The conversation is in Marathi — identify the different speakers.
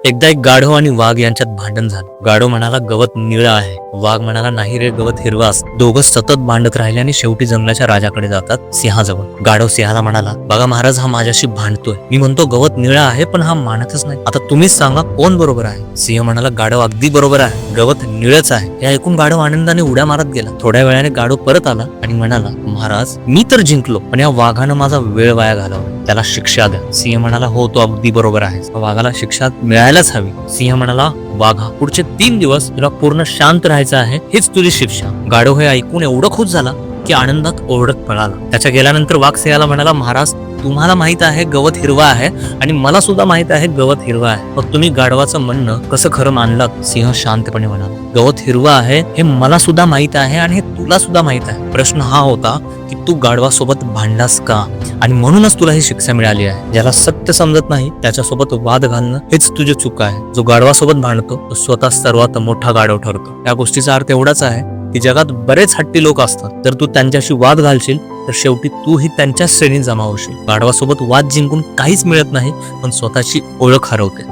Speaker 1: एकदा एक गाढव आणि वाघ यांच्यात भांडण झालं. गाढव म्हणाला गवत निळं आहे, वाघ म्हणाला नाही रे, गवत हिरवा असतं. दोघं सतत भांडत राहिले आणि शेवटी जंगलाच्या राजाकडे जातात, सिंहाजवळ. गाढव सिंहाला म्हणाला, बघा महाराज, हा माझ्याशी भांडतोय. मी म्हणतो गवत निळं आहे, पण हा मानतच नाही. आता तुम्हीच सांगा कोण बरोबर आहे. सिंह म्हणाला, गाढव अगदी बरोबर आहे, गवत निळच आहे. हे ऐकून गाढव आनंदाने उड्या मारत गेला. थोड्या वेळाने गाढव परत आला आणि म्हणाला, महाराज, मी तर जिंकलो, पण या वाघानं माझा वेळ वाया घालवला, त्याला शिक्षा द्या. सिंह म्हणाला, हो, तो अगदी बरोबर आहे, वाघाला शिक्षा मिळायलाच हवी. सिंह म्हणाला, वाघा, पुढचे 3 दिवस तुला पूर्ण शांत राहायचं आहे, हीच तुझी शिक्षा. गाढव हे ऐकून एवढं खुश झाला की आनंदात ओरडत पळाला. त्याच्या गेल्यानंतर वाघ सिंहाला म्हणाला, महाराज, तुम्हाला माहित आहे गवत हिरवा आहे आणि मला सुद्धा माहित आहे गवत हिरवा आहे, मग तुम्ही गाढवाचं म्हणणं कसं खरं मानलात? सिंह शांतपणे म्हणाला, गवत हिरवा आहे हे मला सुद्धा माहित आहे आणि हे तुला सुद्धा माहित आहे. प्रश्न हा होता की तू गाढवासोबत भांडलास का, आणि म्हणूनच तुला ही शिक्षा मिळाली आहे. ज्याला सत्य समजत नाही त्याच्यासोबत वाद घालणं हेच तुझी चूक आहे. जो गाढवासोबत भांडतो तो स्वतः सर्वात मोठा गाढव ठरतो. या गोष्टीचा अर्थ एवढाच आहे की जगात बरेच हट्टी लोक असतात. जर तू त्यांच्याशी वाद घालशील तर शेवटी तूही त्यांच्याच श्रेणीत जमा होशील. गाढवासोबत वाद जिंकून काहीच मिळत नाही, पण स्वतःची ओळख हरवते.